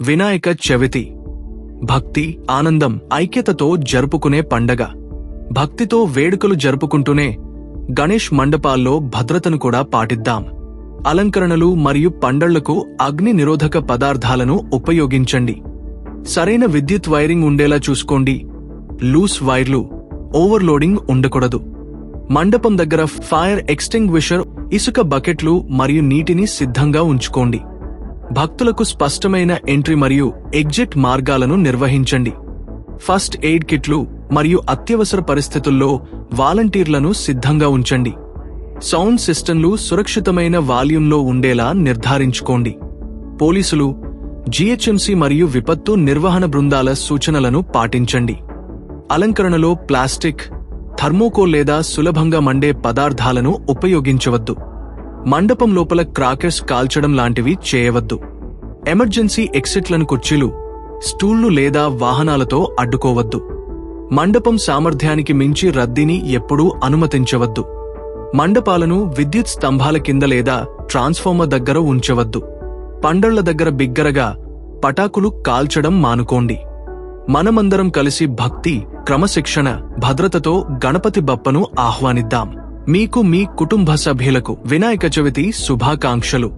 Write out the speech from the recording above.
వినాయక చవితి భక్తి, ఆనందం, ఐక్యతతో జరుపుకునే పండగ. భక్తితో వేడుకలు జరుపుకుంటూనే గణేష్ మండపాల్లో భద్రతను కూడా పాటిద్దాం. అలంకరణలు మరియు పండళ్లకు అగ్ని నిరోధక పదార్థాలను ఉపయోగించండి. సరైన విద్యుత్ వైరింగ్ ఉండేలా చూసుకోండి. లూస్ వైర్లు, ఓవర్లోడింగ్ ఉండకూడదు. మండపం దగ్గర ఫైర్ ఎక్స్టింగ్విషర్, ఇసుక బకెట్లు మరియు నీటిని సిద్ధంగా ఉంచుకోండి. భక్తులకు స్పష్టమైన ఎంట్రీ మరియు ఎగ్జిట్ మార్గాలను నిర్వహించండి. ఫస్ట్ ఎయిడ్ కిట్లు మరియు అత్యవసర పరిస్థితుల్లో వాలంటీర్లను సిద్ధంగా ఉంచండి. సౌండ్ సిస్టంలు సురక్షితమైన వాల్యూంలో ఉండేలా నిర్ధారించుకోండి. పోలీసులు, జీహెచ్ఎంసీ మరియు విపత్తు నిర్వహణ బృందాల సూచనలను పాటించండి. అలంకరణలో ప్లాస్టిక్, థర్మోకోల్ లేదా సులభంగా మండే పదార్థాలను ఉపయోగించవద్దు. మండపం లోపల క్రాకర్స్ కాల్చడం లాంటివి చేయవద్దు. ఎమర్జెన్సీ ఎగ్జిట్లను కుర్చీలు, స్టూళ్లు లేదా వాహనాలతో అడ్డుకోవద్దు. మండపం సామర్థ్యానికి మించి రద్దీని ఎప్పుడూ అనుమతించవద్దు. మండపాలను విద్యుత్ స్తంభాల కింద లేదా ట్రాన్స్ఫార్మర్ దగ్గర ఉంచవద్దు. పండళ్ల దగ్గర బిగ్గరగా పటాకులు కాల్చడం మానుకోండి. మనమందరం కలిసి భక్తి, క్రమశిక్షణ, భద్రతతో గణపతి బప్పను ఆహ్వానిద్దాం. మీకు, మీ కుటుంబ సభ్యులకు వినాయక చవితి శుభాకాంక్షలు.